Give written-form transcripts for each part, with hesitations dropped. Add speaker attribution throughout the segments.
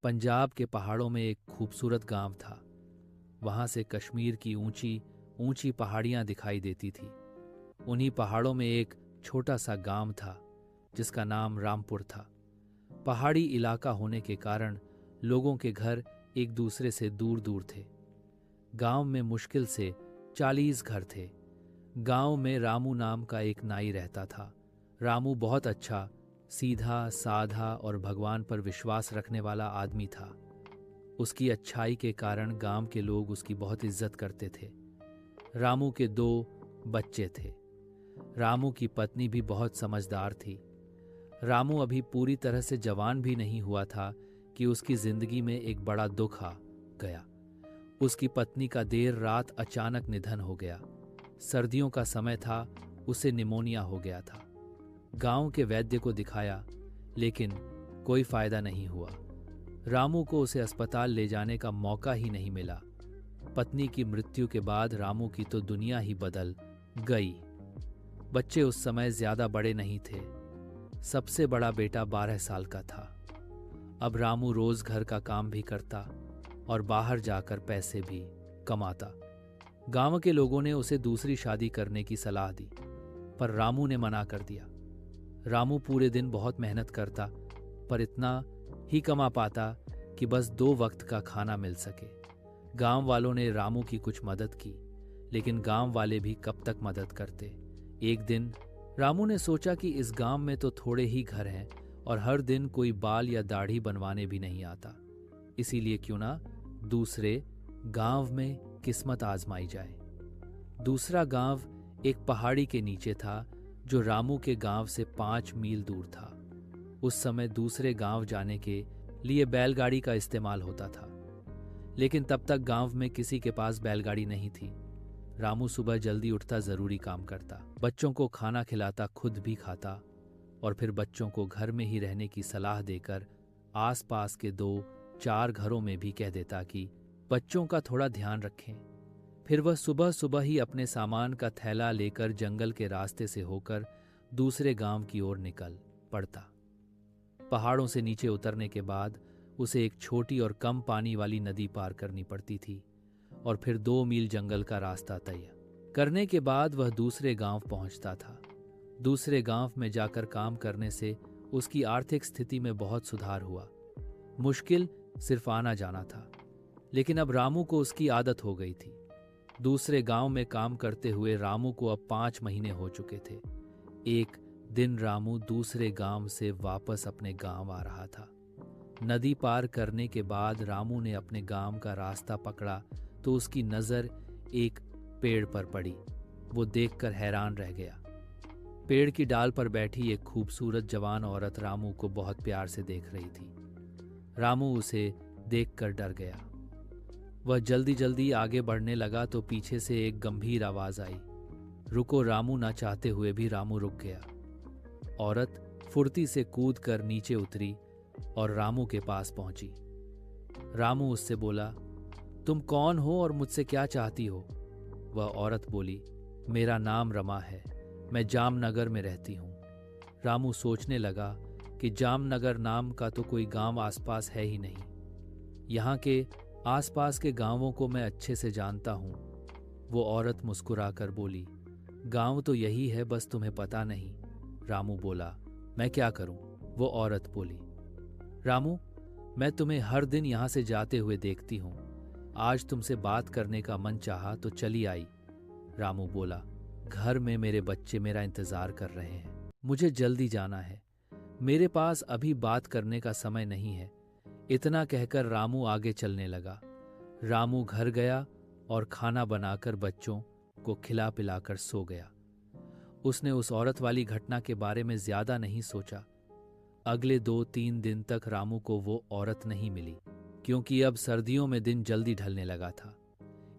Speaker 1: पंजाब के पहाड़ों में एक खूबसूरत गांव था। वहां से कश्मीर की ऊंची ऊंची पहाड़ियां दिखाई देती थी। उन्हीं पहाड़ों में एक छोटा सा गांव था जिसका नाम रामपुर था। पहाड़ी इलाका होने के कारण लोगों के घर एक दूसरे से दूर दूर थे। गांव में मुश्किल से 40 घर थे। गांव में रामू नाम का एक नाई रहता था। रामू बहुत अच्छा, सीधा साधा और भगवान पर विश्वास रखने वाला आदमी था। उसकी अच्छाई के कारण गांव के लोग उसकी बहुत इज्जत करते थे। रामू के 2 बच्चे थे। रामू की पत्नी भी बहुत समझदार थी। रामू अभी पूरी तरह से जवान भी नहीं हुआ था कि उसकी जिंदगी में एक बड़ा दुख आ गया। उसकी पत्नी का देर रात अचानक निधन हो गया। सर्दियों का समय था, उसे निमोनिया हो गया था। गांव के वैद्य को दिखाया, लेकिन कोई फायदा नहीं हुआ। रामू को उसे अस्पताल ले जाने का मौका ही नहीं मिला। पत्नी की मृत्यु के बाद रामू की तो दुनिया ही बदल गई। बच्चे उस समय ज्यादा बड़े नहीं थे। सबसे बड़ा बेटा 12 साल का था। अब रामू रोज घर का काम भी करता और बाहर जाकर पैसे भी कमाता। गांव के लोगों ने उसे दूसरी शादी करने की सलाह दी, पर रामू ने मना कर दिया। रामू पूरे दिन बहुत मेहनत करता, पर इतना ही कमा पाता कि बस 2 वक्त का खाना मिल सके। गांव वालों ने रामू की कुछ मदद की, लेकिन गांव वाले भी कब तक मदद करते। एक दिन रामू ने सोचा कि इस गांव में तो थोड़े ही घर हैं और हर दिन कोई बाल या दाढ़ी बनवाने भी नहीं आता। इसीलिए क्यों ना दूसरे गांव में किस्मत आजमाई जाए। दूसरा गांव एक पहाड़ी के नीचे था जो रामू के गांव से 5 मील दूर था। उस समय दूसरे गांव जाने के लिए बैलगाड़ी का इस्तेमाल होता था, लेकिन तब तक गांव में किसी के पास बैलगाड़ी नहीं थी। रामू सुबह जल्दी उठता, जरूरी काम करता, बच्चों को खाना खिलाता, खुद भी खाता और फिर बच्चों को घर में ही रहने की सलाह देकर आसपास के 2-4 घरों में भी कह देता कि बच्चों का थोड़ा ध्यान रखें। फिर वह सुबह सुबह ही अपने सामान का थैला लेकर जंगल के रास्ते से होकर दूसरे गांव की ओर निकल पड़ता। पहाड़ों से नीचे उतरने के बाद उसे एक छोटी और कम पानी वाली नदी पार करनी पड़ती थी और फिर 2 मील जंगल का रास्ता तय करने के बाद वह दूसरे गांव पहुंचता था। दूसरे गांव में जाकर काम करने से उसकी आर्थिक स्थिति में बहुत सुधार हुआ। मुश्किल सिर्फ आना जाना था, लेकिन अब रामू को उसकी आदत हो गई थी। दूसरे गांव में काम करते हुए रामू को अब 5 महीने हो चुके थे। एक दिन रामू दूसरे गांव से वापस अपने गांव आ रहा था। नदी पार करने के बाद रामू ने अपने गांव का रास्ता पकड़ा तो उसकी नजर एक पेड़ पर पड़ी। वो देखकर हैरान रह गया। पेड़ की डाल पर बैठी एक खूबसूरत जवान औरत रामू को बहुत प्यार से देख रही थी। रामू उसे देखकर डर गया। वह जल्दी जल्दी आगे बढ़ने लगा तो पीछे से एक गंभीर आवाज आई, रुको। रामू ना चाहते हुए भी रामू रुक गया। औरत फुर्ती से कूद कर नीचे उतरी और रामू के पास पहुंची। रामू उससे बोला, तुम कौन हो और मुझसे क्या चाहती हो? वह औरत बोली, मेरा नाम रमा है, मैं जामनगर में रहती हूं। रामू सोचने लगा कि जामनगर नाम का तो कोई गांव आसपास है ही नहीं। यहाँ के आसपास के गांवों को मैं अच्छे से जानता हूं। वो औरत मुस्कुराकर बोली, गांव तो यही है, बस तुम्हें पता नहीं। रामू बोला, मैं क्या करूं? वो औरत बोली, रामू, मैं तुम्हें हर दिन यहां से जाते हुए देखती हूं। आज तुमसे बात करने का मन चाहा तो चली आई। रामू बोला, घर में मेरे बच्चे मेरा इंतजार कर रहे हैं, मुझे जल्दी जाना है, मेरे पास अभी बात करने का समय नहीं है। इतना कहकर रामू आगे चलने लगा। रामू घर गया और खाना बनाकर बच्चों को खिला पिलाकर सो गया। उसने उस औरत वाली घटना के बारे में ज्यादा नहीं सोचा। अगले 2-3 दिन तक रामू को वो औरत नहीं मिली, क्योंकि अब सर्दियों में दिन जल्दी ढलने लगा था।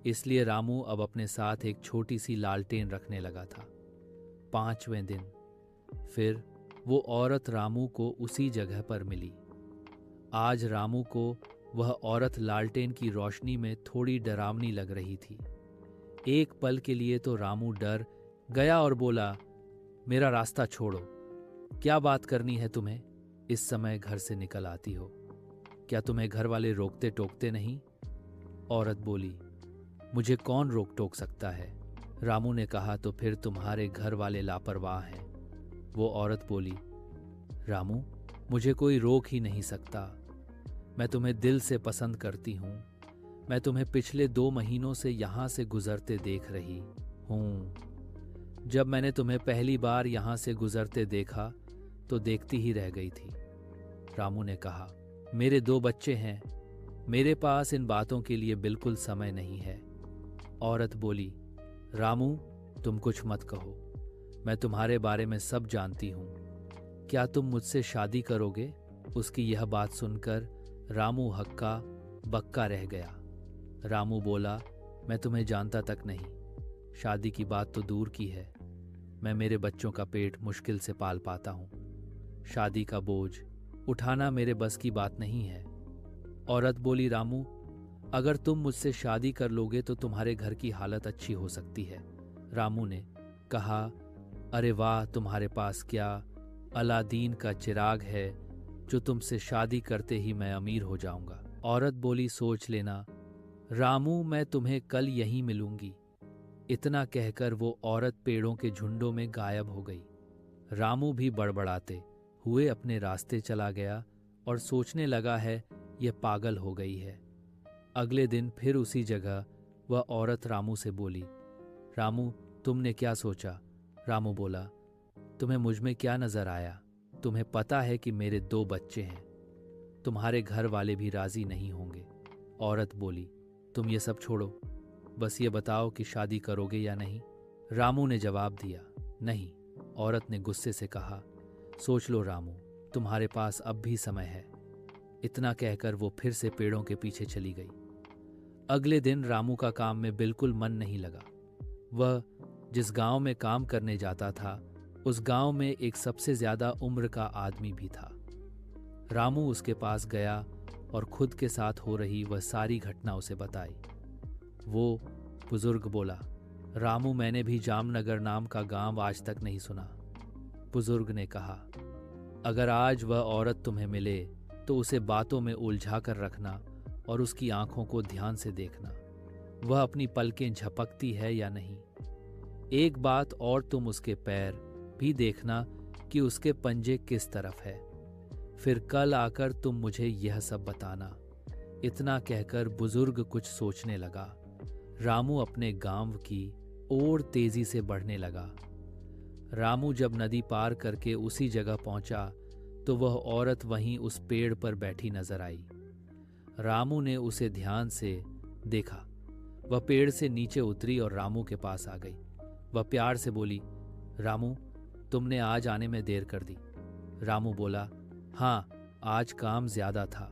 Speaker 1: इसलिए रामू अब अपने साथ एक छोटी सी लालटेन रखने लगा था। 5वें दिन फिर वो औरत रामू को उसी जगह पर मिली। आज रामू को वह औरत लालटेन की रोशनी में थोड़ी डरावनी लग रही थी। एक पल के लिए तो रामू डर गया और बोला, मेरा रास्ता छोड़ो, क्या बात करनी है तुम्हें? इस समय घर से निकल आती हो? क्या तुम्हें घर वाले रोकते टोकते नहीं? औरत बोली, मुझे कौन रोक टोक सकता है? रामू ने कहा, तो फिर तुम्हारे घर वाले लापरवाह हैं। वो औरत बोली, रामू, मुझे कोई रोक ही नहीं सकता। मैं तुम्हें दिल से पसंद करती हूँ। मैं तुम्हें पिछले 2 महीनों से यहाँ से गुजरते देख रही हूँ। जब मैंने तुम्हें पहली बार यहाँ से गुजरते देखा तो देखती ही रह गई थी। रामू ने कहा, मेरे 2 बच्चे हैं, मेरे पास इन बातों के लिए बिल्कुल समय नहीं है। औरत बोली, रामू, तुम कुछ मत कहो, मैं तुम्हारे बारे में सब जानती हूँ। क्या तुम मुझसे शादी करोगे? उसकी यह बात सुनकर रामू हक्का बक्का रह गया। रामू बोला, मैं तुम्हें जानता तक नहीं। शादी की बात तो दूर की है, मैं मेरे बच्चों का पेट मुश्किल से पाल पाता हूँ। शादी का बोझ उठाना मेरे बस की बात नहीं है। औरत बोली, रामू, अगर तुम मुझसे शादी कर लोगे तो तुम्हारे घर की हालत अच्छी हो सकती है। रामू ने कहा, अरे वाह, तुम्हारे पास क्या अलादीन का चिराग है जो तुमसे शादी करते ही मैं अमीर हो जाऊंगा। औरत बोली, सोच लेना रामू, मैं तुम्हें कल यहीं मिलूंगी। इतना कहकर वो औरत पेड़ों के झुंडों में गायब हो गई। रामू भी बड़बड़ाते हुए अपने रास्ते चला गया और सोचने लगा है यह पागल हो गई है। अगले दिन फिर उसी जगह वह औरत रामू से बोली, रामू, तुमने क्या सोचा? रामू बोला, तुम्हें मुझ में क्या नजर आया? तुम्हें पता है कि मेरे 2 बच्चे हैं, तुम्हारे घर वाले भी राजी नहीं होंगे। औरत बोली, तुम ये सब छोड़ो, बस ये बताओ कि शादी करोगे या नहीं? रामू ने जवाब दिया, नहीं। औरत ने गुस्से से कहा, सोच लो रामू, तुम्हारे पास अब भी समय है। इतना कहकर वो फिर से पेड़ों के पीछे चली गई। अगले दिन रामू का काम में बिल्कुल मन नहीं लगा। वह जिस गांव में काम करने जाता था उस गांव में एक सबसे ज्यादा उम्र का आदमी भी था। रामू उसके पास गया और खुद के साथ हो रही वह सारी घटना उसे बताई। वो बुजुर्ग बोला, रामू, मैंने भी जामनगर नाम का गांव आज तक नहीं सुना। बुजुर्ग ने कहा, अगर आज वह औरत तुम्हें मिले तो उसे बातों में उलझा कर रखना और उसकी आंखों को ध्यान से देखना, वह अपनी पलकें झपकती है या नहीं। एक बात और, तुम उसके पैर भी देखना कि उसके पंजे किस तरफ है। फिर कल आकर तुम मुझे यह सब बताना। इतना कहकर बुजुर्ग कुछ सोचने लगा। रामू अपने गांव की ओर तेजी से बढ़ने लगा। रामू जब नदी पार करके उसी जगह पहुंचा तो वह औरत वहीं उस पेड़ पर बैठी नजर आई। रामू ने उसे ध्यान से देखा। वह पेड़ से नीचे उतरी और रामू के पास आ गई। वह प्यार से बोली, रामू, तुमने आज आने में देर कर दी। रामू बोला, हाँ, आज काम ज्यादा था।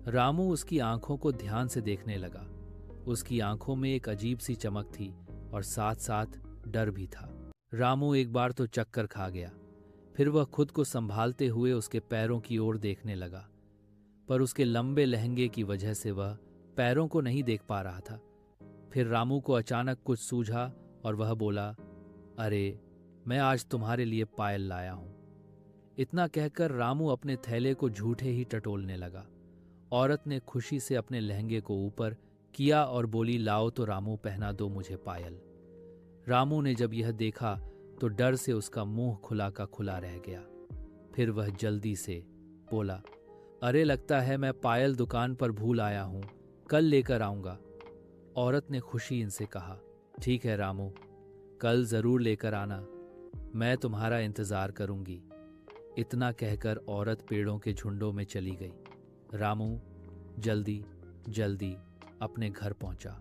Speaker 1: रामू उसकी आंखों को ध्यान से देखने लगा। उसकी आंखों में एक अजीब सी चमक थी और साथ साथ डर भी था। रामू एक बार तो चक्कर खा गया। फिर वह खुद को संभालते हुए उसके पैरों की ओर देखने लगा, पर उसके लंबे लहंगे की वजह से वह पैरों को नहीं देख पा रहा था। फिर रामू को अचानक कुछ सूझा और वह बोला, अरे, मैं आज तुम्हारे लिए पायल लाया हूं। इतना कहकर रामू अपने थैले को झूठे ही टटोलने लगा। औरत ने खुशी से अपने लहंगे को ऊपर किया और बोली, लाओ तो रामू, पहना दो मुझे पायल। रामू ने जब यह देखा तो डर से उसका मुंह खुला का खुला रह गया। फिर वह जल्दी से बोला, अरे, लगता है मैं पायल दुकान पर भूल आया हूं, कल लेकर आऊंगा। औरत ने खुशी इनसे कहा, ठीक है रामू, कल जरूर लेकर आना, मैं तुम्हारा इंतजार करूंगी। इतना कहकर औरत पेड़ों के झुंडों में चली गई। रामू जल्दी जल्दी अपने घर पहुंचा।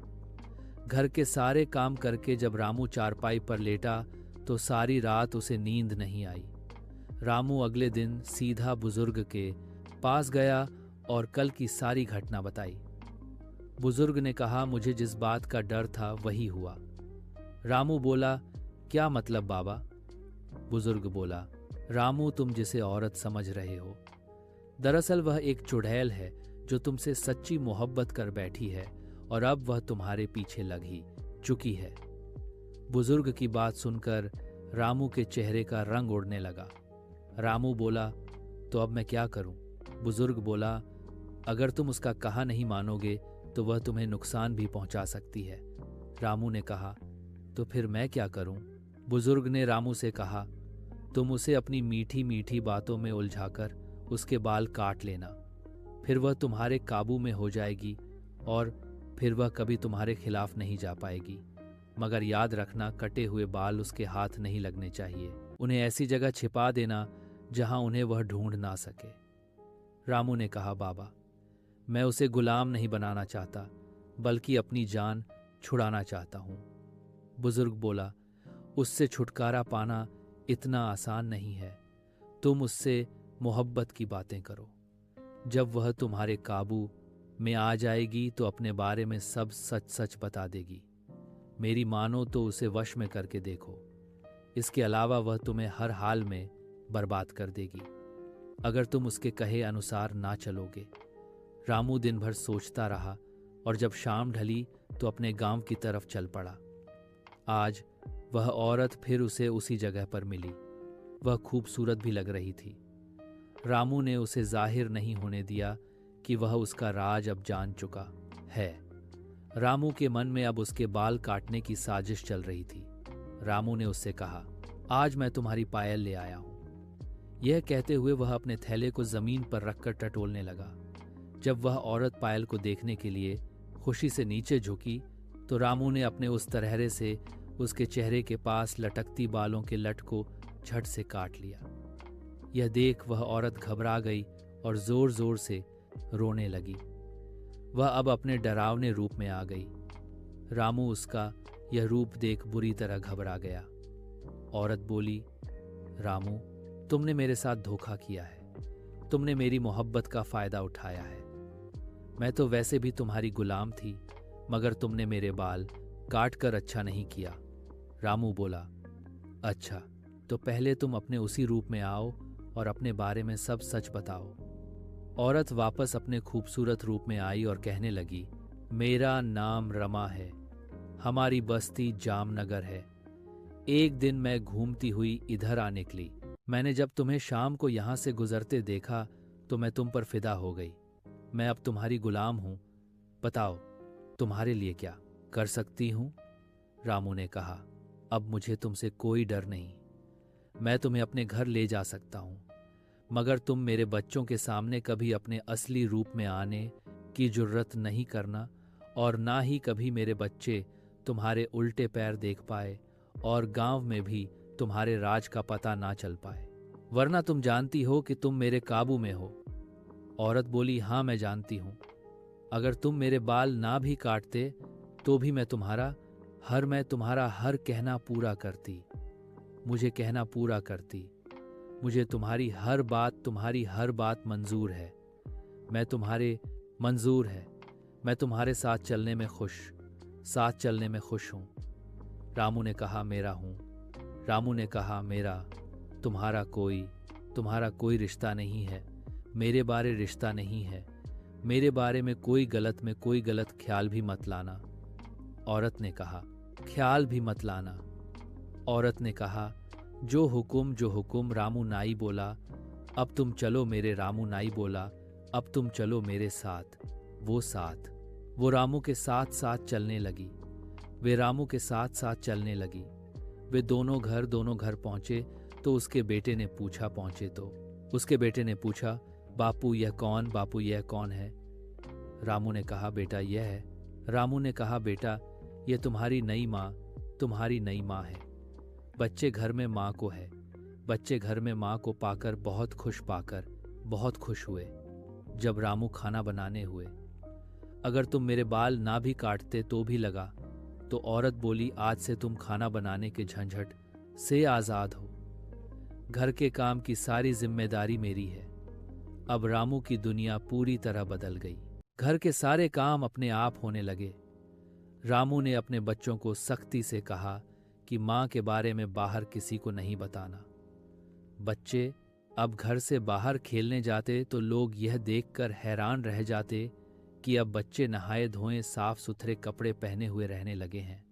Speaker 1: घर के सारे काम करके जब रामू चारपाई पर लेटा तो सारी रात उसे नींद नहीं आई। रामू अगले दिन सीधा बुजुर्ग के पास गया और कल की सारी घटना बताई। बुजुर्ग ने कहा, मुझे जिस बात का डर था वही हुआ। रामू बोला, क्या मतलब बाबा? बुजुर्ग बोला, रामू, तुम जिसे औरत समझ रहे हो, दरअसल वह एक चुड़ैल है जो तुमसे सच्ची मोहब्बत कर बैठी है और अब वह तुम्हारे पीछे लग ही चुकी है। बुजुर्ग की बात सुनकर रामू के चेहरे का रंग उड़ने लगा। रामू बोला, तो अब मैं क्या करूं? बुजुर्ग बोला, अगर तुम उसका कहा नहीं मानोगे तो वह तुम्हें नुकसान भी पहुंचा सकती है। रामू ने कहा, तो फिर मैं क्या करूं? बुजुर्ग ने रामू से कहा, तुम उसे अपनी मीठी मीठी बातों में उलझाकर उसके बाल काट लेना, फिर वह तुम्हारे काबू में हो जाएगी और फिर वह कभी तुम्हारे खिलाफ नहीं जा पाएगी। मगर याद रखना, कटे हुए बाल उसके हाथ नहीं लगने चाहिए। उन्हें ऐसी जगह छिपा देना जहां उन्हें वह ढूंढ ना सके। रामू ने कहा, बाबा, मैं उसे गुलाम नहीं बनाना चाहता, बल्कि अपनी जान छुड़ाना चाहता हूं। बुजुर्ग बोला, उससे छुटकारा पाना इतना आसान नहीं है। तुम उससे मोहब्बत की बातें करो। जब वह तुम्हारे काबू में आ जाएगी तो अपने बारे में सब सच सच बता देगी। मेरी मानो तो उसे वश में करके देखो। इसके अलावा वह तुम्हें हर हाल में बर्बाद कर देगी अगर तुम उसके कहे अनुसार ना चलोगे। रामू दिन भर सोचता रहा और जब शाम ढली तो अपने गांव की तरफ चल पड़ा। आज वह औरत फिर उसे उसी जगह पर मिली। वह खूबसूरत भी लग रही थी। रामू ने उसे जाहिर नहीं होने दिया कि वह उसका राज अब जान चुका है। रामू के मन में अब उसके बाल काटने की साजिश चल रही थी। रामू ने उससे कहा, आज मैं तुम्हारी पायल ले आया हूं। यह कहते हुए वह अपने थैले को जमीन पर रखकर टटोलने लगा। जब वह औरत पायल को देखने के लिए खुशी से नीचे झुकी तो रामू ने अपने उस तरहरे से उसके चेहरे के पास लटकती बालों के लट को झट से काट लिया। यह देख वह औरत घबरा गई और जोर जोर से रोने लगी। वह अब अपने डरावने रूप में आ गई। रामू उसका यह रूप देख बुरी तरह घबरा गया। औरत बोली, रामू, तुमने मेरे साथ धोखा किया है। तुमने मेरी मोहब्बत का फायदा उठाया है। मैं तो वैसे भी तुम्हारी गुलाम थी, मगर तुमने मेरे बाल काट कर अच्छा नहीं किया। रामू बोला, अच्छा, तो पहले तुम अपने उसी रूप में आओ और अपने बारे में सब सच बताओ। औरत वापस अपने खूबसूरत रूप में आई और कहने लगी, मेरा नाम रमा है। हमारी बस्ती जामनगर है। एक दिन मैं घूमती हुई इधर आ निकली। मैंने जब तुम्हें शाम को यहां से गुजरते देखा तो मैं तुम पर फिदा हो गई। मैं अब तुम्हारी गुलाम हूं। बताओ, तुम्हारे लिए क्या कर सकती हूं? रामू ने कहा, अब मुझे तुमसे कोई डर नहीं। मैं तुम्हें अपने घर ले जा सकता हूं, मगर तुम मेरे बच्चों के सामने कभी अपने असली रूप में आने की जुर्रत नहीं करना और ना ही कभी मेरे बच्चे तुम्हारे उल्टे पैर देख पाए और गांव में भी तुम्हारे राज का पता ना चल पाए, वरना तुम जानती हो कि तुम मेरे काबू में हो। औरत बोली, हाँ, मैं जानती हूं। अगर तुम मेरे बाल ना भी काटते तो भी मैं तुम्हारा हर कहना पूरा करती। मुझे कहना पूरा करती। मुझे तुम्हारी हर बात मंजूर है। मैं तुम्हारे साथ चलने में खुश हूं। रामू ने कहा, मेरा हूं। रामू ने कहा, मेरा तुम्हारा कोई रिश्ता नहीं है। मेरे बारे रिश्ता नहीं है। मेरे बारे में कोई गलत ख्याल भी मत लाना। औरत ने कहा, ख्याल भी मत लाना। औरत ने कहा, जो हुकुम। रामू नाई बोला, अब तुम चलो मेरे रामू नाई बोला, अब तुम चलो मेरे साथ। वो रामू के साथ साथ चलने लगी। वे रामू के साथ साथ चलने लगी। वे दोनों घर पहुंचे तो उसके बेटे ने पूछा, बापू यह कौन है? रामू ने कहा, बेटा यह है। रामू ने कहा, बेटा यह तुम्हारी नई माँ है। बच्चे घर में माँ को पाकर बहुत खुश हुए। जब रामू खाना बनाने हुए, अगर तुम मेरे बाल ना भी काटते तो भी लगा। तो औरत बोली, आज से तुम खाना बनाने के झंझट से आजाद हो। घर के काम की सारी जिम्मेदारी मेरी है। अब रामू की दुनिया पूरी तरह बदल गई। घर के सारे काम अपने आप होने लगे। रामू ने अपने बच्चों को सख्ती से कहा कि माँ के बारे में बाहर किसी को नहीं बताना। बच्चे अब घर से बाहर खेलने जाते तो लोग यह देखकर हैरान रह जाते कि अब बच्चे नहाए धोए साफ सुथरे कपड़े पहने हुए रहने लगे हैं।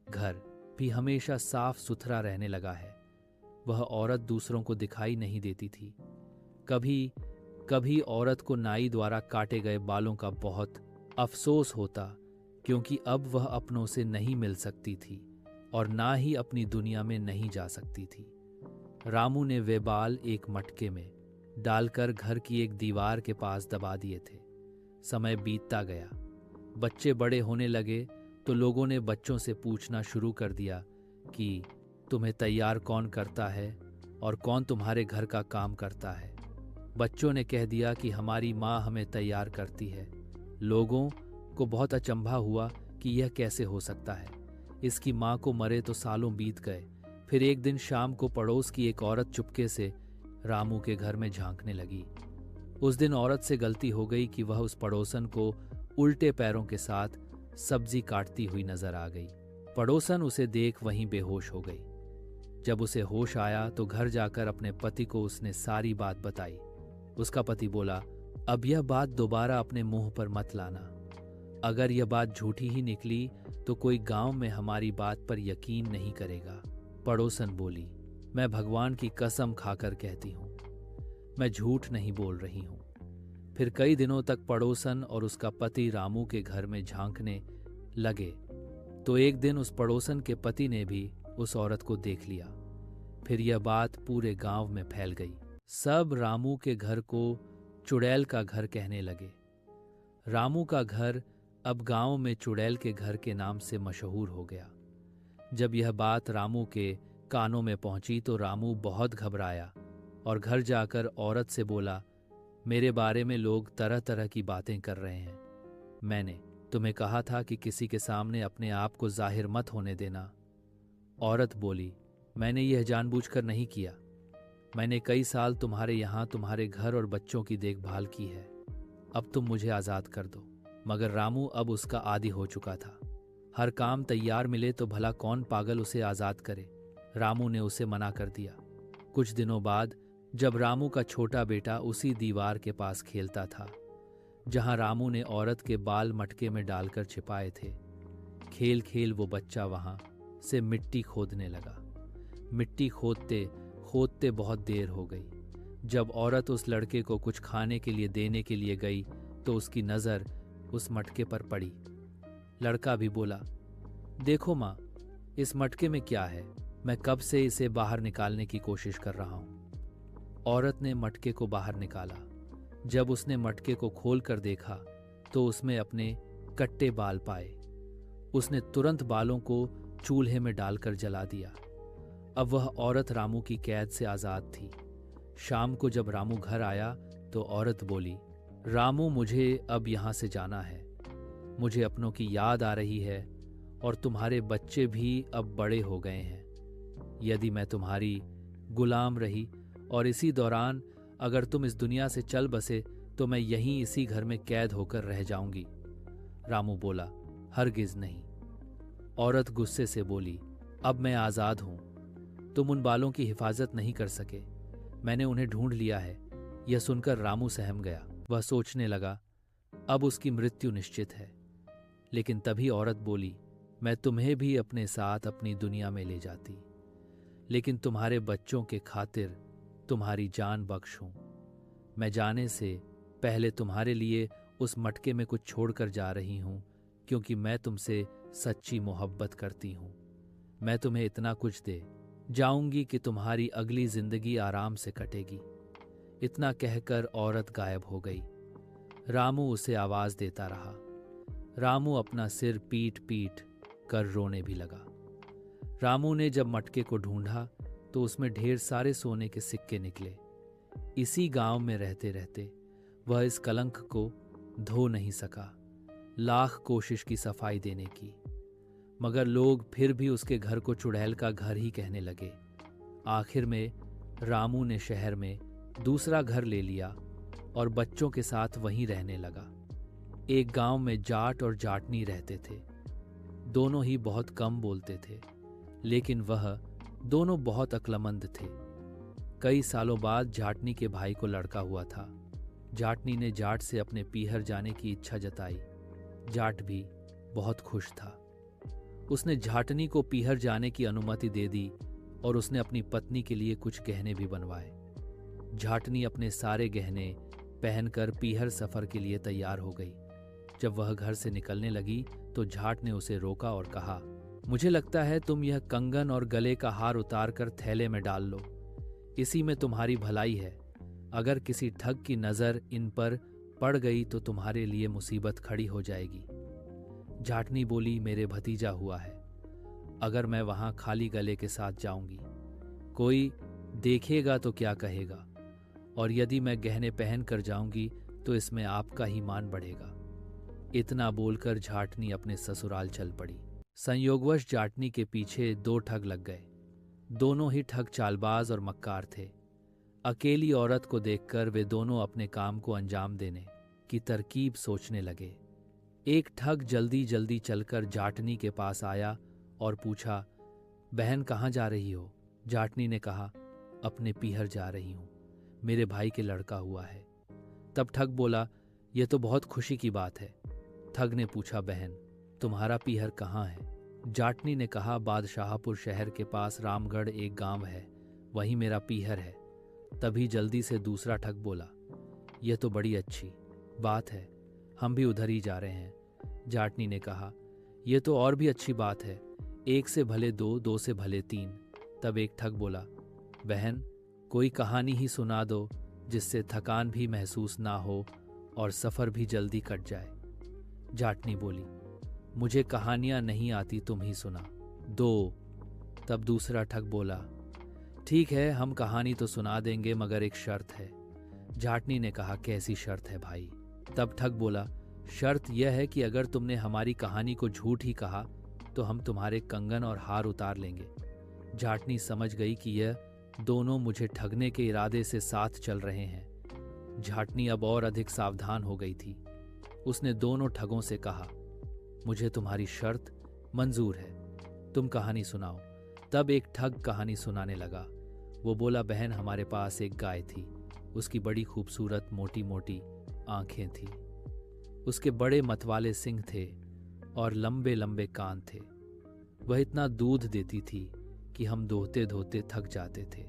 Speaker 1: घर भी हमेशा साफ सुथरा रहने लगा है। वह औरत दूसरों को दिखाई नहीं देती थी। कभी कभी औरत को नाई द्वारा काटे गए बालों का बहुत अफसोस होता, क्योंकि अब वह अपनों से नहीं मिल सकती थी और ना ही अपनी दुनिया में नहीं जा सकती थी। रामू ने वे बाल एक मटके में डालकर घर की एक दीवार के पास दबा दिए थे। समय बीतता गया, बच्चे बड़े होने लगे तो लोगों ने बच्चों से पूछना शुरू कर दिया कि तुम्हें तैयार कौन करता है और कौन तुम्हारे घर का काम करता है। बच्चों ने कह दिया कि हमारी माँ हमें तैयार करती है। लोगों को बहुत अचंभा हुआ कि यह कैसे हो सकता है, इसकी माँ को मरे तो सालों बीत गए। फिर एक दिन शाम को पड़ोस की एक औरत चुपके से रामू के घर में झांकने लगी। उस दिन औरत से गलती हो गई कि वह उस पड़ोसन को उल्टे पैरों के साथ सब्जी काटती हुई नजर आ गई। पड़ोसन उसे देख वहीं बेहोश हो गई। जब उसे होश आया तो घर जाकर अपने पति को उसने सारी बात बताई। उसका पति बोला, अब यह बात दोबारा अपने मुंह पर मत लाना। अगर यह बात झूठी ही निकली तो कोई गांव में हमारी बात पर यकीन नहीं करेगा। पड़ोसन बोली, मैं भगवान की कसम खाकर कहती हूँ, मैं झूठ नहीं बोल रही हूँ। फिर कई दिनों तक पड़ोसन और उसका पति रामू के घर में झांकने लगे तो एक दिन उस पड़ोसन के पति ने भी उस औरत को देख लिया। फिर यह बात पूरे गांव में फैल गई। सब रामू के घर को चुड़ैल का घर कहने लगे। रामू का घर अब गांव में चुड़ैल के घर के नाम से मशहूर हो गया। जब यह बात रामू के कानों में पहुंची तो रामू बहुत घबराया और घर जाकर औरत से बोला, मेरे बारे में लोग तरह तरह की बातें कर रहे हैं। मैंने तुम्हें कहा था कि किसी के सामने अपने आप को जाहिर मत होने देना। औरत बोली, मैंने यह जानबूझकर नहीं किया। मैंने कई साल तुम्हारे यहाँ तुम्हारे घर और बच्चों की देखभाल की है। अब तुम मुझे आज़ाद कर दो। मगर रामू अब उसका आदी हो चुका था। हर काम तैयार मिले तो भला कौन पागल उसे आज़ाद करे। रामू ने उसे मना कर दिया। कुछ दिनों बाद जब रामू का छोटा बेटा उसी दीवार के पास खेलता था जहां रामू ने औरत के बाल मटके में डालकर छिपाए थे, खेल खेल वो बच्चा वहां से मिट्टी खोदने लगा। मिट्टी खोदते खोदते बहुत देर हो गई। जब औरत उस लड़के को कुछ खाने के लिए देने के लिए गई तो उसकी नज़र उस मटके पर पड़ी। लड़का भी बोला, देखो माँ, इस मटके में क्या है? मैं कब से इसे बाहर निकालने की कोशिश कर रहा हूँ। औरत ने मटके को बाहर निकाला। जब उसने मटके को खोल कर देखा तो उसमें अपने कट्टे बाल पाए। उसने तुरंत बालों को चूल्हे में डालकर जला दिया। अब वह औरत रामू की कैद से आज़ाद थी। शाम को जब रामू घर आया तो औरत बोली, रामू, मुझे अब यहाँ से जाना है। मुझे अपनों की याद आ रही है और तुम्हारे बच्चे भी अब बड़े हो गए हैं। यदि मैं तुम्हारी गुलाम रही और इसी दौरान अगर तुम इस दुनिया से चल बसे तो मैं यहीं इसी घर में कैद होकर रह जाऊंगी। रामू बोला, हरगिज नहीं। औरत गुस्से से बोली, अब मैं आज़ाद हूं। तुम उन बालों की हिफाजत नहीं कर सके। मैंने उन्हें ढूंढ लिया है। यह सुनकर रामू सहम गया। वह सोचने लगा, अब उसकी मृत्यु निश्चित है। लेकिन तभी औरत बोली, मैं तुम्हें भी अपने साथ अपनी दुनिया में ले जाती, लेकिन तुम्हारे बच्चों के खातिर तुम्हारी जान बख्शूं। मैं जाने से पहले तुम्हारे लिए उस मटके में कुछ छोड़कर जा रही हूं, क्योंकि मैं तुमसे सच्ची मोहब्बत करती हूं। मैं तुम्हें इतना कुछ दे जाऊंगी कि तुम्हारी अगली जिंदगी आराम से कटेगी। इतना कहकर औरत गायब हो गई। रामू उसे आवाज देता रहा। रामू अपना सिर पीट पीट कर रोने भी लगा। रामू ने जब मटके को ढूंढा तो उसमें ढेर सारे सोने के सिक्के निकले। इसी गांव में रहते रहते वह इस कलंक को धो नहीं सका। लाख कोशिश की सफाई देने की, मगर लोग फिर भी उसके घर को चुड़ैल का घर ही कहने लगे। आखिर में रामू ने शहर में दूसरा घर ले लिया और बच्चों के साथ वहीं रहने लगा। एक गांव में जाट और जाटनी रहते थे। दोनों ही बहुत कम बोलते थे, लेकिन वह दोनों बहुत अक्लमंद थे। कई सालों बाद जाटनी के भाई को लड़का हुआ था। जाटनी ने जाट से अपने पीहर जाने की इच्छा जताई। जाट भी बहुत खुश था। उसने जाटनी को पीहर जाने की अनुमति दे दी और उसने अपनी पत्नी के लिए कुछ गहने भी बनवाए। जाटनी अपने सारे गहने पहनकर पीहर सफर के लिए तैयार हो गई। जब वह घर से निकलने लगी तो जाट ने उसे रोका और कहा, मुझे लगता है तुम यह कंगन और गले का हार उतार कर थैले में डाल लो, इसी में तुम्हारी भलाई है। अगर किसी ठग की नज़र इन पर पड़ गई तो तुम्हारे लिए मुसीबत खड़ी हो जाएगी। जाटनी बोली, मेरे भतीजा हुआ है, अगर मैं वहां खाली गले के साथ जाऊंगी, कोई देखेगा तो क्या कहेगा, और यदि मैं गहने पहन कर जाऊंगी तो इसमें आपका ही मान बढ़ेगा। इतना बोलकर जाटनी अपने ससुराल चल पड़ी। संयोगवश जाटनी के पीछे 2 ठग लग गए। दोनों ही ठग चालबाज और मक्कार थे। अकेली औरत को देखकर वे दोनों अपने काम को अंजाम देने की तरकीब सोचने लगे। एक ठग जल्दी जल्दी चलकर जाटनी के पास आया और पूछा, बहन कहाँ जा रही हो? जाटनी ने कहा, अपने पीहर जा रही हूं, मेरे भाई के लड़का हुआ है। तब ठग बोला, यह तो बहुत खुशी की बात है। ठग ने पूछा, बहन तुम्हारा पीहर कहाँ है? जाटनी ने कहा, बादशाहपुर शहर के पास रामगढ़ एक गांव है, वहीं मेरा पीहर है। तभी जल्दी से दूसरा ठग बोला, यह तो बड़ी अच्छी बात है, हम भी उधर ही जा रहे हैं। जाटनी ने कहा, यह तो और भी अच्छी बात है, 1 से भले 2, 2 से भले 3। तब एक ठग बोला, बहन कोई कहानी ही सुना दो जिससे थकान भी महसूस ना हो और सफ़र भी जल्दी कट जाए। जाटनी बोली, मुझे कहानियां नहीं आती, तुम ही सुना दो। तब दूसरा ठग बोला, ठीक है हम कहानी तो सुना देंगे, मगर एक शर्त है। जाटनी ने कहा, कैसी शर्त है भाई? तब ठग बोला, शर्त यह है कि अगर तुमने हमारी कहानी को झूठ ही कहा तो हम तुम्हारे कंगन और हार उतार लेंगे। जाटनी समझ गई कि यह दोनों मुझे ठगने के इरादे से साथ चल रहे हैं। जाटनी अब और अधिक सावधान हो गई थी। उसने दोनों ठगों से कहा, मुझे तुम्हारी शर्त मंजूर है, तुम कहानी सुनाओ। तब एक ठग कहानी सुनाने लगा। वो बोला, बहन हमारे पास एक गाय थी, उसकी बड़ी खूबसूरत मोटी मोटी आंखें थी, उसके बड़े मतवाले सिंग थे और लंबे लंबे कान थे। वह इतना दूध देती थी कि हम दोहते धोते थक जाते थे,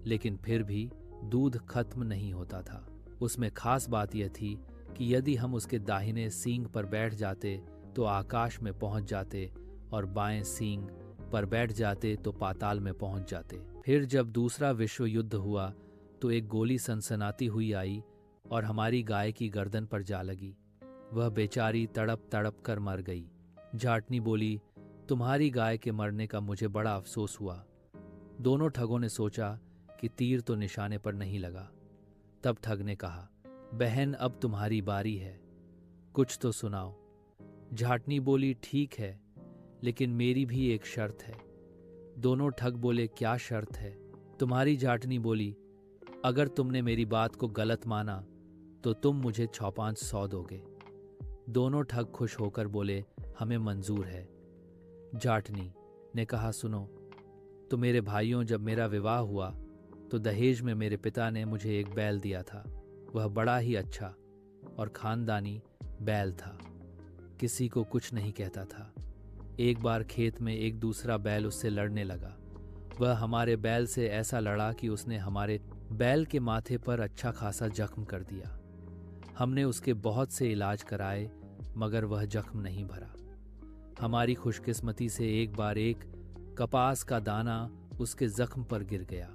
Speaker 1: लेकिन फिर भी दूध खत्म नहीं होता था। उसमें खास बात यह थी कि यदि हम उसके दाहिने सींग पर बैठ जाते तो आकाश में पहुंच जाते और बाएं सींग पर बैठ जाते तो पाताल में पहुंच जाते। फिर जब दूसरा विश्व युद्ध हुआ तो एक गोली सनसनाती हुई आई और हमारी गाय की गर्दन पर जा लगी। वह बेचारी तड़प तड़प कर मर गई। जाटनी बोली, तुम्हारी गाय के मरने का मुझे बड़ा अफसोस हुआ। दोनों ठगों ने सोचा कि तीर तो निशाने पर नहीं लगा। तब ठग ने कहा, बहन अब तुम्हारी बारी है, कुछ तो सुनाओ। जाटनी बोली, ठीक है, लेकिन मेरी भी एक शर्त है। दोनों ठग बोले, क्या शर्त है तुम्हारी? जाटनी बोली, अगर तुमने मेरी बात को गलत माना तो तुम मुझे 6-5 दोगे। दोनों ठग खुश होकर बोले, हमें मंजूर है। जाटनी ने कहा, सुनो, तो मेरे भाइयों जब मेरा विवाह हुआ तो दहेज में मेरे पिता ने मुझे एक बैल दिया था। वह बड़ा ही अच्छा और खानदानी बैल था, किसी को कुछ नहीं कहता था। एक बार खेत में एक दूसरा बैल उससे लड़ने लगा। वह हमारे बैल से ऐसा लड़ा कि उसने हमारे बैल के माथे पर अच्छा खासा जख्म कर दिया। हमने उसके बहुत से इलाज कराए मगर वह जख्म नहीं भरा। हमारी खुशकिस्मती से एक बार एक कपास का दाना उसके जख्म पर गिर गया।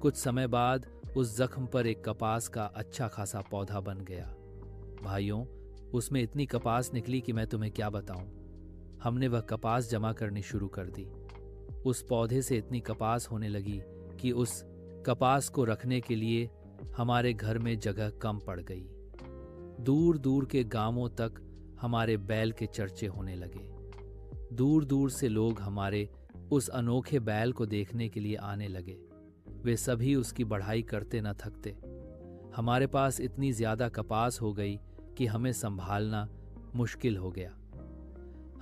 Speaker 1: कुछ समय बाद उस जख्म पर एक कपास का अच्छा खासा पौधा बन गया। भाइयों, उसमें इतनी कपास निकली कि मैं तुम्हें क्या बताऊं। हमने वह कपास जमा करनी शुरू कर दी। उस पौधे से इतनी कपास होने लगी कि उस कपास को रखने के लिए हमारे घर में जगह कम पड़ गई। दूर दूर के गांवों तक हमारे बैल के चर्चे होने लगे। दूर दूर से लोग हमारे उस अनोखे बैल को देखने के लिए आने लगे। वे सभी उसकी बढ़ाई करते न थकते। हमारे पास इतनी ज्यादा कपास हो गई कि हमें संभालना मुश्किल हो गया।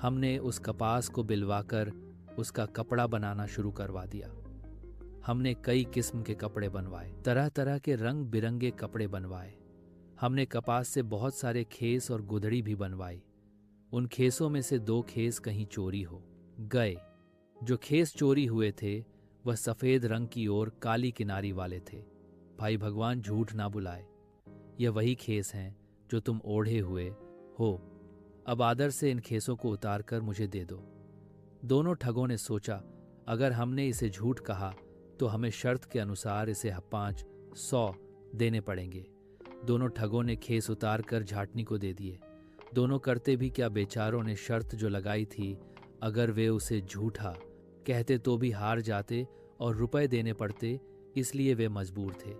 Speaker 1: हमने उस कपास को बिलवाकर उसका कपड़ा बनाना शुरू करवा दिया। हमने कई किस्म के कपड़े बनवाए, तरह तरह के रंग बिरंगे कपड़े बनवाए। हमने कपास से बहुत सारे खेस और गुदड़ी भी बनवाई। उन खेसों में से 2 खेस कहीं चोरी हो गए। जो खेस चोरी हुए थे वह सफेद रंग की और काली किनारी वाले थे। भाई भगवान झूठ ना बुलाए, यह वही खेस हैं जो तुम ओढ़े हुए हो। अब आदर से इन खेसों को उतार कर मुझे दे दो। दोनों ठगों ने सोचा, अगर हमने इसे झूठ कहा तो हमें शर्त के अनुसार इसे 500 देने पड़ेंगे। दोनों ठगों ने खेस उतार कर झाटनी को दे दिए। दोनों करते भी क्या, बेचारों ने शर्त जो लगाई थी, अगर वे उसे झूठा कहते तो भी हार जाते और रुपए देने पड़ते, इसलिए वे मजबूर थे।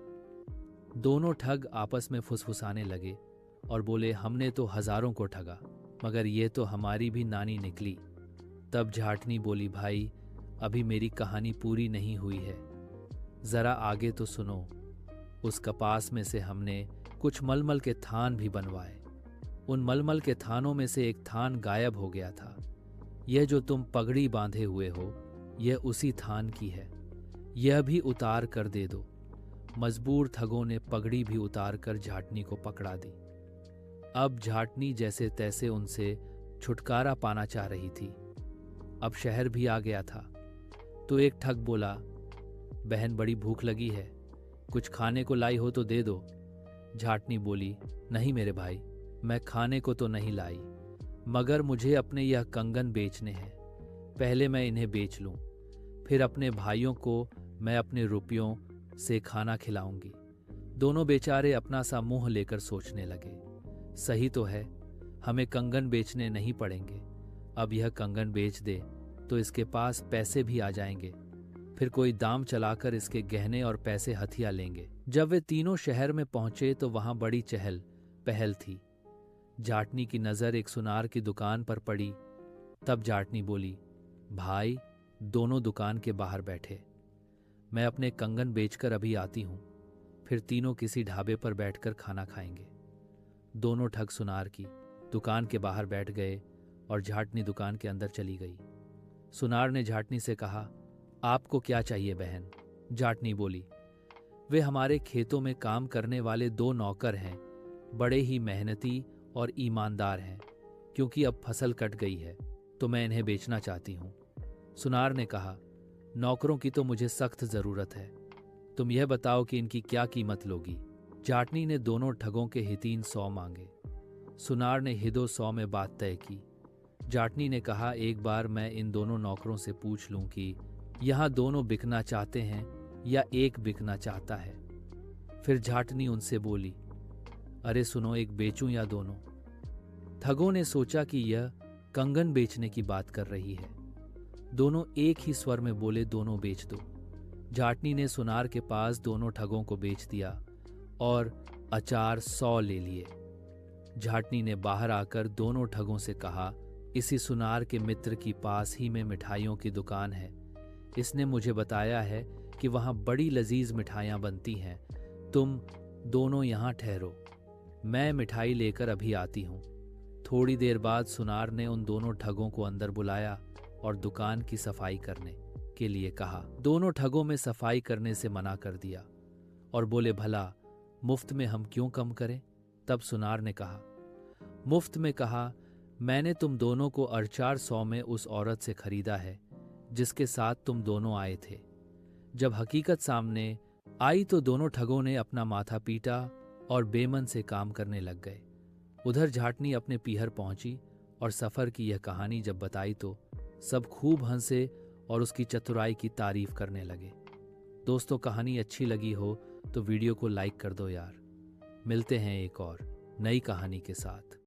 Speaker 1: दोनों ठग आपस में फुसफुसाने लगे और बोले, हमने तो हजारों को ठगा, मगर ये तो हमारी भी नानी निकली। तब झाटनी बोली, भाई अभी मेरी कहानी पूरी नहीं हुई है, जरा आगे तो सुनो। उस कपास में से हमने कुछ मलमल के थान भी बनवाए। उन मलमल के थानों में से एक थान गायब हो गया था। यह जो तुम पगड़ी बांधे हुए हो, यह उसी थान की है, यह भी उतार कर दे दो। मजबूर ठगों ने पगड़ी भी उतार कर झाटनी को पकड़ा दी। अब झाटनी जैसे तैसे उनसे छुटकारा पाना चाह रही थी। अब शहर भी आ गया था, तो एक ठग बोला, बहन बड़ी भूख लगी है, कुछ खाने को लाई हो तो दे दो। झाटनी बोली, नहीं मेरे भाई, मैं खाने को तो नहीं लाई, मगर मुझे अपने यह कंगन बेचने हैं। पहले मैं इन्हें बेच लूं, फिर अपने भाइयों को मैं अपने रुपयों से खाना खिलाऊंगी। दोनों बेचारे अपना सा मुंह लेकर सोचने लगे, सही तो है, हमें कंगन बेचने नहीं पड़ेंगे। अब यह कंगन बेच दे तो इसके पास पैसे भी आ जाएंगे, फिर कोई दाम चलाकर इसके गहने और पैसे हथिया लेंगे। जब वे तीनों शहर में पहुंचे तो वहां बड़ी चहल पहल थी। जाटनी की नजर एक सुनार की दुकान पर पड़ी। तब जाटनी बोली, भाई दोनों दुकान के बाहर बैठे, मैं अपने कंगन बेचकर अभी आती हूं, फिर तीनों किसी ढाबे पर बैठकर खाना खाएंगे। दोनों ठग सुनार की दुकान के बाहर बैठ गए और झाटनी दुकान के अंदर चली गई। सुनार ने झाटनी से कहा, आपको क्या चाहिए बहन? जाटनी बोली, वे हमारे खेतों में काम करने वाले 2 नौकर हैं, बड़े ही मेहनती और ईमानदार हैं। क्योंकि अब फसल कट गई है तो मैं इन्हें बेचना चाहती हूँ। सुनार ने कहा, नौकरों की तो मुझे सख्त जरूरत है, तुम यह बताओ कि इनकी क्या कीमत लोगी? जाटनी ने दोनों ठगों के हितीन 100 मांगे। सुनार ने हिदो 100 में बात तय की। जाटनी ने कहा, एक बार मैं इन दोनों नौकरों से पूछ लूं कि यहाँ दोनों बिकना चाहते हैं या एक बिकना चाहता है। फिर जाटनी उनसे बोली, अरे सुनो, एक बेचूं या दोनों? ठगों ने सोचा कि यह कंगन बेचने की बात कर रही है। दोनों एक ही स्वर में बोले, दोनों बेच दो। जाटनी ने सुनार के पास दोनों ठगों को बेच दिया और अचार 100 ले लिए। जाटनी ने बाहर आकर दोनों ठगों से कहा, इसी सुनार के मित्र की पास ही में मिठाइयों की दुकान है, इसने मुझे बताया है कि वहां बड़ी लजीज मिठाइयां बनती हैं, तुम दोनों यहां ठहरो, मैं मिठाई लेकर अभी आती हूं। थोड़ी देर बाद सुनार ने उन दोनों ठगों को अंदर बुलाया और दुकान की सफाई करने के लिए कहा। दोनों ठगों में सफाई करने से मना कर दिया और बोले, भला मुफ्त में हम क्यों कम करें? तब सुनार ने कहा, मुफ्त में कहा, मैंने तुम दोनों को 400 में उस औरत से खरीदा है जिसके साथ तुम दोनों आए थे। जब हकीकत सामने आई तो दोनों ठगों ने अपना माथा पीटा और बेमन से काम करने लग गए। उधर झाटनी अपने पीहर पहुंची और सफर की यह कहानी जब बताई तो सब खूब हंसे और उसकी चतुराई की तारीफ करने लगे। दोस्तों, कहानी अच्छी लगी हो तो वीडियो को लाइक कर दो यार। मिलते हैं एक और नई कहानी के साथ।